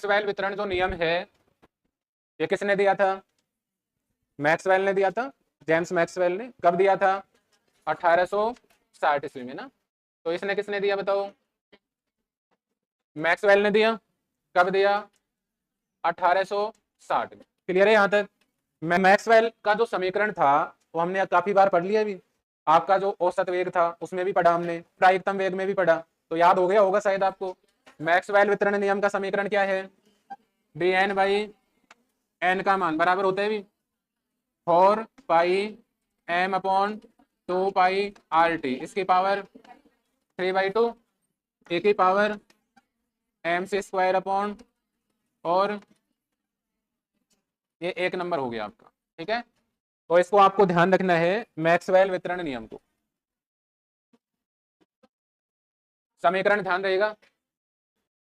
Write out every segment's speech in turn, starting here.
Maxwell वितरण जो नियम है ये किसने दिया था? मैक्सवेल ने दिया था, जेम्स मैक्सवेल ने। कब दिया था? 1860 ईस्वी में ना। तो इसने किसने दिया बताओ? मैक्सवेल ने दिया। कब दिया? 1860 में। क्लियर है यहाँ तक? मैक्सवेल का जो समीकरण था वो हमने काफी बार पढ़ लिया अभी। आपका जो औसत वेग था उसमें भी पढ़ा हमने, प्रायिकतम वेग में भी पढ़ा, तो याद हो गया होगा शायद आपको। मैक्सवेल वितरण नियम का समीकरण क्या है? डी एन बाई एन का मान बराबर होता है भी 4 pi M upon 2 pi R T, इसकी पावर 3/2, ए की power M C square upon, और ये एक नंबर हो गया आपका। ठीक है, तो इसको आपको ध्यान रखना है, मैक्सवेल वितरण नियम को। समीकरण ध्यान रहेगा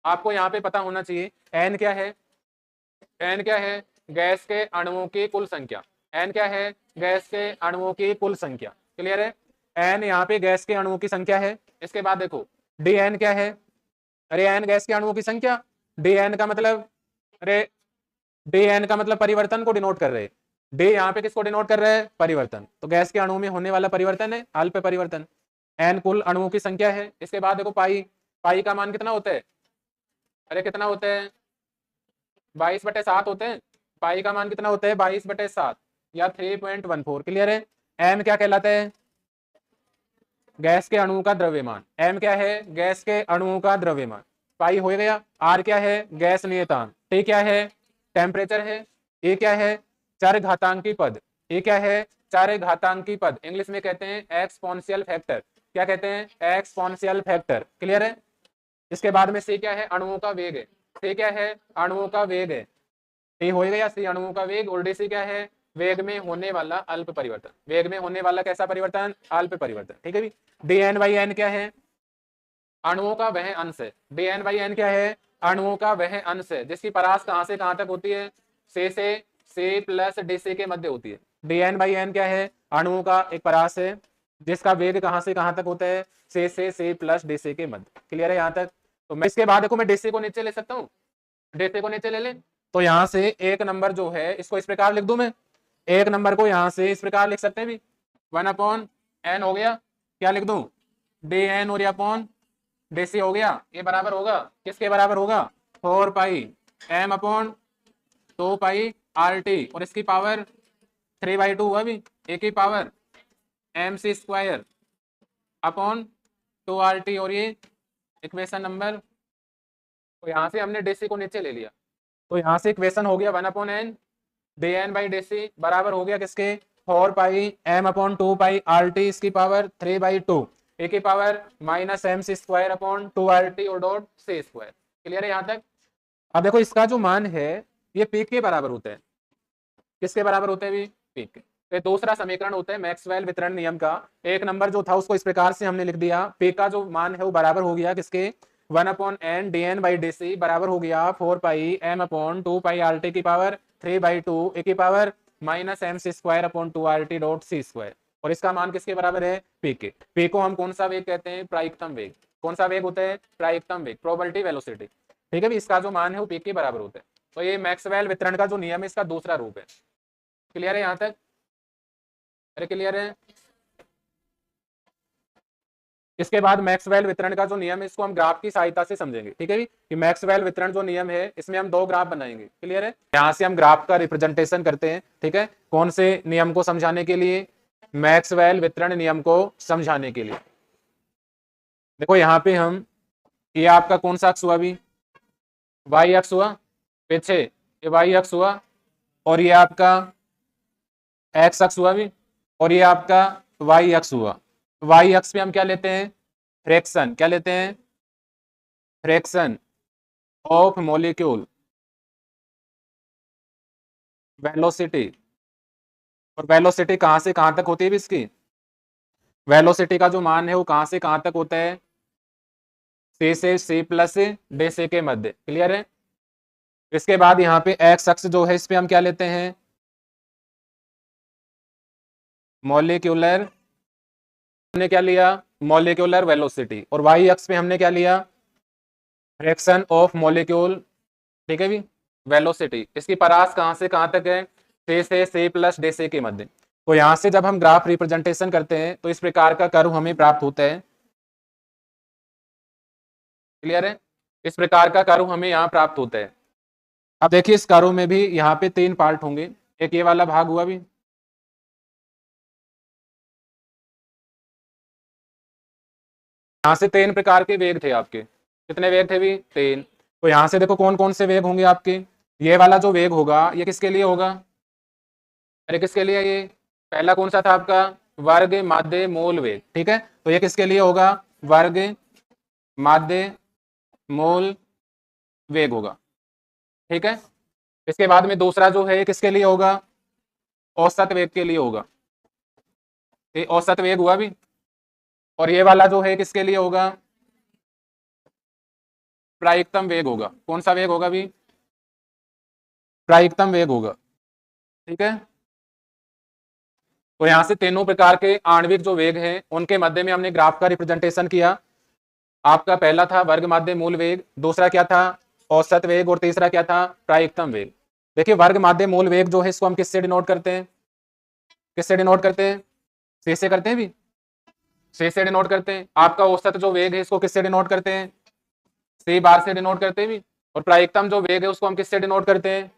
आपको, यहाँ पे पता होना चाहिए एन क्या है। एन क्या है? गैस के अणुओं की कुल संख्या। एन क्या है? गैस के अणुओं की कुल संख्या। क्लियर है? एन यहाँ पे गैस के अणुओं की संख्या है। इसके बाद देखो डी एन क्या है? अरे एन गैस के अणुओं की संख्या। डी एन का मतलब, अरे डी एन का मतलब परिवर्तन को डिनोट कर रहे हैं। डी यहाँ पे किसको डिनोट कर रहे हैं? परिवर्तन। तो गैस के अणुओं में होने वाला परिवर्तन है अल्प परिवर्तन। एन कुल अणुओं की संख्या है। इसके बाद देखो पाई, पाई का मान कितना होता है? अरे कितना होता है? 22/7 होते हैं। पाई का मान कितना होता है? 22/7 या 3.14। क्लियर है? एम क्या कहलाता है? गैस के अणुओं का द्रव्यमान। एम क्या है? गैस के अणुओं का द्रव्यमान। पाई हो गया। आर क्या है? गैस नियतांक। टी क्या है? टेम्परेचर है। ए क्या है? चरघातांकी पद। ए क्या है? चरघातांकी पद, इंग्लिश में कहते हैं एक्सपोनेंशियल फैक्टर। क्या कहते हैं? Exponential factor. क्लियर है? इसके बाद में सी क्या है? अणुओं का वेग है। सी क्या है? अणुओं का वेग है। टी हो गया सी अणुओं का वेग, और डी सी क्या है? वेग में होने वाला अल्प परिवर्तन। वेग में होने वाला कैसा परिवर्तन? अल्प परिवर्तन। ठीक है भी। डी एन बाई एन क्या है? अणुओं का वह अंश है। डी एन बाई एन क्या है? अणुओं का वह अंश है जिसकी परास कहां से कहां तक होती है? से सी प्लस डी सी के मध्य होती है। डी एन बाई एन क्या है? अणुओं का एक परास है जिसका वेग कहां से कहां तक होता है? से सी प्लस डी सी के मध्य। क्लियर है यहाँ तक? तो मैं इसके बाद देखो मैं डीसी को नीचे ले सकता हूँ, डीसी को नीचे ले ले, तो यहां से एक नंबर जो है इसको इस प्रकार लिख दूं मैं। एक नंबर को यहां से इस प्रकार लिख सकते हैं भी, 1/n हो गया। क्या लिख दूं? डी एन और अपॉन डी सी हो गया। ये बराबर होगा किसके बराबर होगा? 4 pi M upon 2 pi R T, और इसकी पावर 3/2 हुआ भी, ए की power M C square upon 2 RT, और ये इक्वेशन नंबर। तो यहां से हमने डीसी को नीचे ले लिया, तो यहां से इक्वेशन हो गया 1/n D N by D C बराबर हो गया किसके? 4 pi M upon 2 pi R T, इसकी पावर 3/2, ए की power minus M C square upon 2 RT और डॉट सी स्क्वायर। क्लियर है यहाँ तक? अब देखो इसका जो मान है ये पीक के बराबर होता है। किसके बराबर होता है? भी पीक के। तो दूसरा समीकरण होता है मैक्सवेल वितरण नियम का। एक नंबर जो था उसको इस प्रकार से हमने लिख दिया, पीक का जो मान है वो बराबर हो गया किसके? 1/n D N by D C बराबर हो गया 4 pi M upon 2 pi R T की पावर 3/2, ए की power minus M C square upon 2 RT dot C square. और इसका मान किसके बराबर है? पी के। पी को हम कौन सा वेग कहते हैं? प्रायिकतम वेग। कौन सा वेग होता है? प्रायिकतम वेग, प्रोबेबिलिटी वेलोसिटी। ठीक है भी, इसका जो मान है वो पी के बराबर होता है। तो ये मैक्सवेल वितरण का जो नियम है इसका दूसरा रूप है। क्लियर है यहाँ तक? अरे क्लियर है? इसके बाद मैक्सवेल वितरण का जो नियम है इसको हम ग्राफ की सहायता से समझेंगे। ठीक है भी, कि मैक्सवेल वितरण जो नियम है इसमें हम 2 ग्राफ बनाएंगे। क्लियर है? यहां से हम ग्राफ का रिप्रेजेंटेशन करते हैं। ठीक है, कौन से नियम को समझाने के लिए? मैक्सवेल वितरण नियम को समझाने के लिए। देखो यहाँ पे हम, ये आपका कौन सा अक्ष हुआ? अभी वाई अक्ष हुआ, पीछे ये वाई अक्ष हुआ, और ये आपका एक्स अक्ष हुआ भी, और ये आपका वाई अक्ष हुआ। वाई अक्ष पे हम क्या लेते हैं? फ्रैक्शन। क्या लेते हैं? Fraction of molecule velocity. और वेलोसिटी कहां से कहां तक होती है? इसकी वेलोसिटी का जो मान है वो कहां से कहां तक होता है? सी से सी प्लस डी सी के मध्य। क्लियर है? इसके बाद यहाँ पे एक्स अक्ष जो है इस पे हम क्या लेते हैं? मॉलिक्यूलर, हमने क्या लिया? Molecular velocity. और वाई अक्ष पे हमने क्या लिया? फ्रैक्शन ऑफ मॉलिक्यूल ठीक है भी, वेलोसिटी, इसकी परास कहां से कहां तक है, से C प्लस डी सी के मध्य। तो यहां से जब हम ग्राफ रिप्रेजेंटेशन करते हैं तो इस प्रकार का कर्व हमें प्राप्त होता है। क्लियर है, इस प्रकार का कर्व हमें यहाँ प्राप्त होता है। अब देखिए इस कर्व में भी यहाँ पे 3 पार्ट होंगे, एक ये वाला भाग हुआ भी, यहाँ से 3 प्रकार के वेग थे आपके, कितने वेग थे भी, 3। तो यहाँ से देखो कौन कौन से वेग होंगे आपके, ये वाला जो वेग होगा ये किसके लिए होगा, अरे किसके लिए, ये पहला कौन सा था आपका, वर्ग माध्य मूल वेग, ठीक है, तो ये किसके लिए होगा, वर्ग माध्य मूल वेग होगा, ठीक है। इसके बाद में दूसरा जो है किसके लिए होगा, औसत वेग के लिए होगा, ये औसत वेग हुआ भी। और ये वाला जो है किसके लिए होगा, प्रायिकतम वेग होगा, कौन सा वेग होगा भी, प्रायिकतम वेग होगा, ठीक है। तो यहां से तीनों प्रकार के आणविक जो वेग हैं उनके मध्य में हमने ग्राफ का रिप्रेजेंटेशन किया। आपका पहला था वर्ग माध्य मूल वेग, दूसरा क्या था, औसत वेग, और तीसरा क्या था, प्रायिकतम वेग। देखिए वर्ग माध्य मूल वेग जो है इसको हम किससे डिनोट करते हैं, किससे डिनोट करते हैं, से करते हैं भी, से डिनोट करते हैं। आपका औसत जो वेग है इसको किससे डिनोट करते हैं, से बार से डिनोट करते हैं भी। और प्रायिकतम जो वेग है उसको हम किससे डिनोट करते हैं,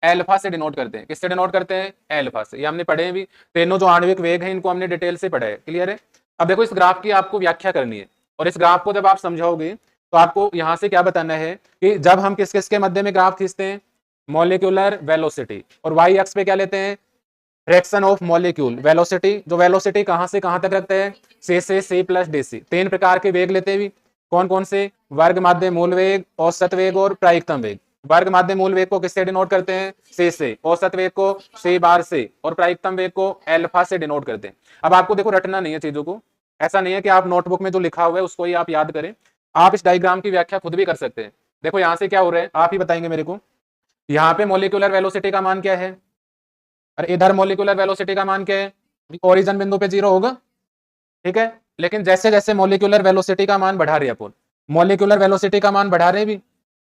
एल्फा से डिनोट करते हैं, किससे डिनोट करते हैं, एल्फा से। ये हमने पढ़े हैं भी, तीनों जो आणविक वेग हैं इनको हमने डिटेल से पढ़ा है। क्लियर है। अब देखो इस ग्राफ की आपको व्याख्या करनी है, और इस ग्राफ को जब आप समझाओगे तो आपको यहां से क्या बताना है कि जब हम किस किस के मध्य में ग्राफ खींचते हैं, मॉलिक्यूलर वेलोसिटी, और वाई एक्स पे क्या लेते हैं, फ्रैक्शन ऑफ मॉलिक्यूल वेलोसिटी, जो वेलोसिटी कहां से कहां तक रखते हैं, से C प्लस डी सी। 3 प्रकार के वेग लेते हैं भी, कौन कौन से, वर्ग माध्य मूल वेग, औसत वेग और प्रायिकतम वेग। वर्ग माध्य मूल वेग को किससे डिनोट करते हैं, से, औसत वेग को C बार से, और प्रायिकतम वेग को एल्फा से डिनोट करते हैं। अब आपको देखो रटना नहीं है चीजों को, ऐसा नहीं है कि आप नोटबुक में जो लिखा हुआ है उसको ही आप याद करें, आप इस डायग्राम की व्याख्या खुद भी कर सकते हैं। देखो यहां से क्या हो रहा है आप ही बताएंगे मेरे को, यहाँ पे मोलिकुलर वेलोसिटी का मान क्या है, अरे इधर मोलिकुलर वेलोसिटी का मान क्या है, ओरिजिन बिंदु पे 0 होगा, ठीक है। लेकिन जैसे जैसे मोलिकुलर वेलोसिटी का मान बढ़ा रहे हैं अपन, मोलिकुलर वेलोसिटी का मान बढ़ा रहे हैं भी,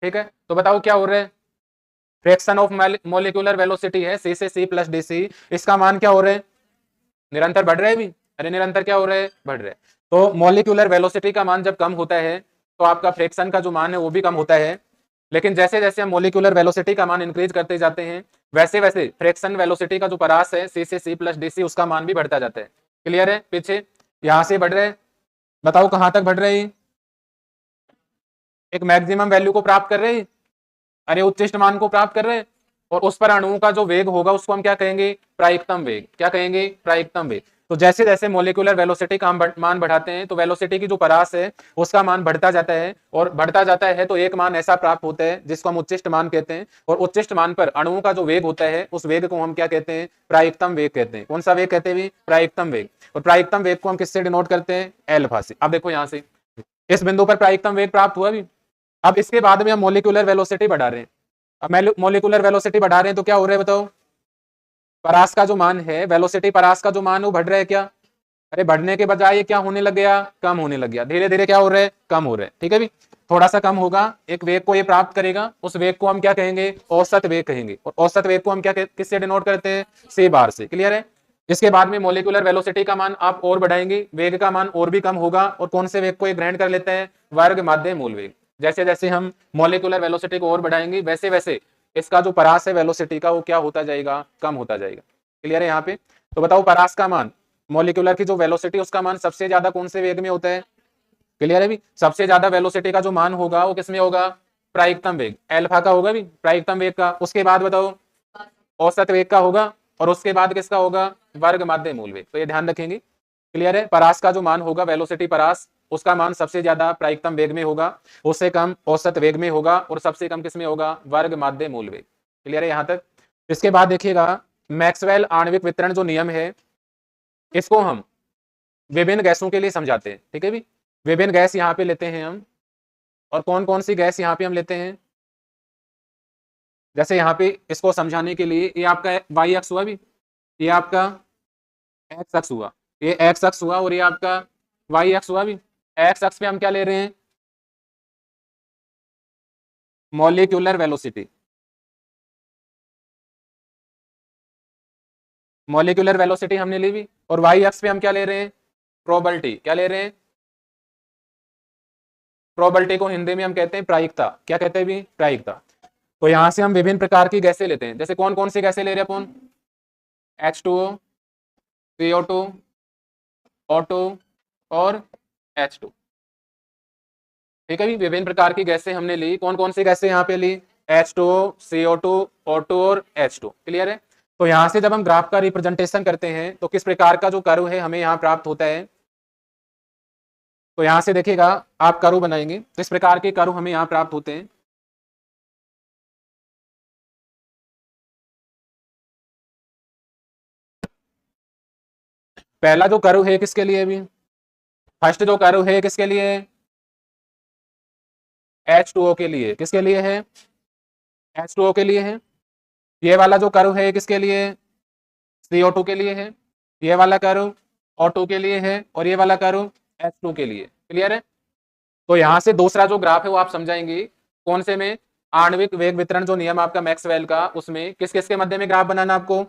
ठीक है। तो बताओ क्या हो रहा है, फ्रैक्शन ऑफ मोलिकुलर वेलोसिटी है से C प्लस डी सी, इसका मान क्या हो रहा है, निरंतर बढ़ रहा है भी, अरे निरंतर क्या हो रहा है, बढ़ रहा है। तो मोलिकुलर वेलोसिटी का मान जब कम होता है तो आपका फ्रैक्शन का जो मान है वो भी कम होता है। लेकिन जैसे जैसे हम मोलिकुलर वेलोसिटी का मान इंक्रीज करते जाते हैं वैसे वैसे फ्रैक्शन वेलोसिटी का जो परास है से C प्लस डी सी, उसका मान भी बढ़ता जाता है। क्लियर है, पीछे यहां से बढ़ रहे, बताओ कहां तक बढ़ रहे हैं, एक मैक्सिमम वैल्यू को प्राप्त कर रहे हैं, अरे उच्चिष्ट मान को प्राप्त कर रहे हैं, और उस पर अणुओं का जो वेग होगा उसको हम क्या कहेंगे, प्रायिकतम वेग, क्या कहेंगे, प्रायिकतम वेग। तो जैसे जैसे मोलिकुलर वेलोसिटी का हम मान बढ़ाते हैं तो वेलोसिटी की जो परास है उसका मान बढ़ता जाता है, और बढ़ता जाता है तो एक मान ऐसा प्राप्त होता है जिसको हम उच्चिष्ट मान कहते हैं, और उच्चिष्ट मान पर अणुओं का जो वेग होता है उस वेग को हम क्या कहते हैं, प्रायिकतम वेग कहते हैं। कौन सा वेग कहते हैं, प्रायिकतम वेग। और प्रायिकतम वेग को हम किससे डिनोट करते हैं, एल्फा से। अब देखो यहां से इस बिंदु पर प्रायिकतम वेग प्राप्त हुआ भी। अब इसके बाद में हम मोलिकुलर वेलोसिटी बढ़ा रहे हैं, अब मोलिकुलर वेलोसिटी बढ़ा रहे हैं तो क्या हो रहा है बताओ, परास का जो मान है, वेलोसिटी परास का जो मान है वो बढ़ रहा है क्या, अरे बढ़ने के बजाय ये क्या होने लग गया, कम होने लग गया, धीरे धीरे क्या हो रहा है, कम हो रहा है, ठीक है भी। थोड़ा सा कम होगा, एक वेग को ये प्राप्त करेगा, उस वेग को हम क्या कहेंगे, औसत वेग कहेंगे, और औसत वेग को हम क्या किससे डिनोट करते हैं, से बार से। क्लियर है। इसके बाद में मोलिकुलर वेलोसिटी का मान आप और बढ़ाएंगे, वेग का मान और भी कम होगा, और कौन से वेग को ये ग्रहण कर लेते हैं, वर्ग माध्य मूल वेग। जैसे जैसे हम मोलिकुलर वेलोसिटी को और बढ़ाएंगे वैसे वैसे इसका जो परास है वेलोसिटी का वो क्या होता जाएगा, कम होता जाएगा। क्लियर है यहाँ पे। तो बताओ परास का मान, मोलिकुलर की जो वेलोसिटी उसका मान सबसे ज्यादा कौन से वेग में होता है, क्लियर है भी, सबसे ज्यादा वेलोसिटी का जो मान होगा वो किसमें होगा, प्रायिकतम वेग, एल्फा का होगा भी, प्रायिकतम वेग का। उसके बाद बताओ औसत वेग का होगा, और उसके बाद किसका होगा, वर्ग माध्य मूल वेग। तो ये ध्यान रखेंगे। क्लियर है। परास का जो मान होगा वेलोसिटी परास, उसका मान सबसे ज्यादा प्रायिकतम वेग में होगा, उससे कम औसत वेग में होगा, और सबसे कम किसमें होगा, वर्ग माध्य मूल वेग। क्लियर है यहाँ तक। इसके बाद देखिएगा मैक्सवेल आणविक वितरण जो नियम है इसको हम विभिन्न गैसों के लिए समझाते हैं, ठीक है भी। विभिन्न गैस यहाँ पे लेते हैं हम, और कौन कौन सी गैस यहाँ पे हम लेते हैं, जैसे यहाँ पे इसको समझाने के लिए ये आपका वाई अक्ष हुआ भी, ये आपका एक्स अक्ष हुआ, ये एक्स अक्ष हुआ, और ये आपका वाई अक्ष हुआ भी। एक्स अक्ष पे हम क्या ले रहे हैं, मॉलिक्यूलर वेलोसिटी, मॉलिक्यूलर वेलोसिटी हमने ली भी, और वाई अक्ष पे हम क्या ले रहे हैं, प्रोबेबिलिटी। क्या ले रहे हैं, प्रोबेबिलिटी को हिंदी में हम कहते हैं प्रायिकता। क्या कहते हैं भी, प्रायिकता। तो यहां से हम विभिन्न प्रकार की गैसें लेते हैं, जैसे कौन कौन सी गैसें ले रहे हैं अपन, H2O, CO2, O2 और H2। ठीक है भी, विभिन्न प्रकार की गैसें हमने ली। कौन कौन सी गैसें यहाँ पे ली, H2O, CO2, O2 और H2। क्लियर है। तो यहां से जब हम ग्राफ का रिप्रेजेंटेशन करते हैं तो किस प्रकार का जो कर्व है हमें यहाँ प्राप्त होता है। तो यहां से देखिएगा, आप कर्व बनाएंगे तो इस प्रकार के कर्व हमें यहाँ प्राप्त होते हैं। पहला जो कर्व है किसके लिए भी, फर्स्ट जो कर्व है किसके लिए, H2O के लिए। किसके लिए है, H2O के लिए है। ये वाला जो कर्व है किसके लिए, CO2 के लिए है। ये वाला कर्व O2 के लिए है, और ये वाला कर्व H2 के लिए। क्लियर है। तो यहां से दूसरा जो ग्राफ है वो आप समझाएंगे कौन से में, आणविक वेग वितरण जो नियम आपका मैक्सवेल का, उसमें किस किस के मध्य में ग्राफ बनाना आपको,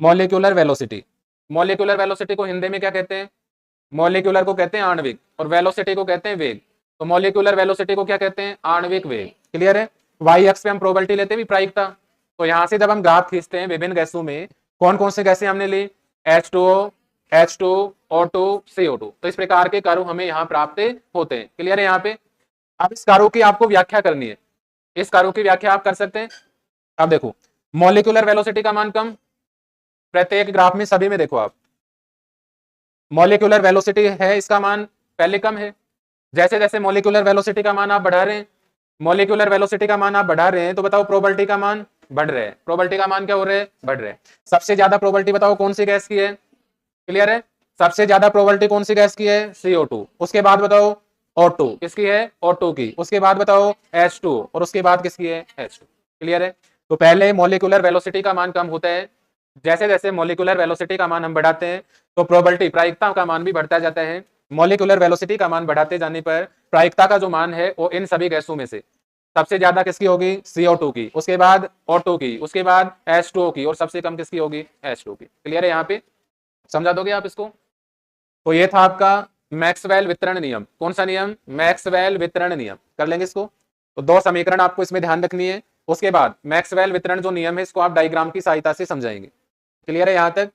मॉलिक्यूलर वेलोसिटी। मॉलिक्यूलर वेलोसिटी को हिंदी में क्या कहते हैं, मॉलिक्यूलर को कहते हैं आणविक, और वेलोसिटी को कहते हैं वेग। तो मॉलिक्यूलर वेलोसिटी को क्या कहते हैं, आणविक वेग। क्लियर है। वाई अक्ष पे हम प्रोबेबिलिटी लेते हैं प्रायिकता। तो यहां से जब हम ग्राफ खींचते हैं विभिन्न गैसों में, कौन कौन से गैसें हमने ली, H2O, H2, O2, CO2। तो इस प्रकार के कर्व हमें यहाँ प्राप्त होते हैं। क्लियर है यहाँ पे। अब इस कर्व की आपको व्याख्या करनी है, इस कर्व की व्याख्या आप कर सकते हैं। अब देखो, मॉलिक्यूलर वेलोसिटी का मान कम, प्रत्येक ग्राफ में सभी में देखो आप, मॉलिक्यूलर वेलोसिटी है इसका मान पहले कम है। जैसे जैसे मॉलिक्यूलर वेलोसिटी का मान आप बढ़ा रहे हैं, मॉलिक्यूलर वेलोसिटी का मान आप बढ़ा रहे हैं, तो बताओ प्रोबेबिलिटी का मान बढ़ रहा है। प्रोबेबिलिटी का मान क्या हो रहा है, बढ़ रहा है। सबसे ज्यादा प्रोबेबिलिटी बताओ कौन सी गैस की है, क्लियर है। सबसे ज्यादा प्रोबेबिलिटी कौन सी गैस की है, CO2। उसके बाद बताओ O2 किसकी है, O2 की। उसके बाद बताओ H2, और उसके बाद किसकी है, H2। क्लियर है। तो पहले मॉलिक्यूलर वेलोसिटी का मान कम होता है, जैसे जैसे मॉलिक्यूलर वेलोसिटी का मान हम बढ़ाते हैं तो प्रोबेबिलिटी प्रायिकता का मान भी बढ़ता जाता है। मॉलिक्यूलर वेलोसिटी का मान बढ़ाते जाने पर प्रायिकता का जो मान है वो इन सभी गैसों में से सबसे ज्यादा किसकी होगी, CO2 की, उसके बाद O2 की, उसके बाद H2O की, और सबसे कम किसकी होगी, H2 की। क्लियर है यहाँ पे, समझा दोगे आप इसको। तो ये था आपका मैक्सवेल वितरण नियम। कौन सा नियम, मैक्सवेल वितरण नियम। कर लेंगे इसको। तो दो समीकरण आपको इसमें ध्यान रखनी है। उसके बाद मैक्सवेल वितरण जो नियम है इसको आप डायग्राम की सहायता से समझाएंगे। क्लियर है यहाँ तक।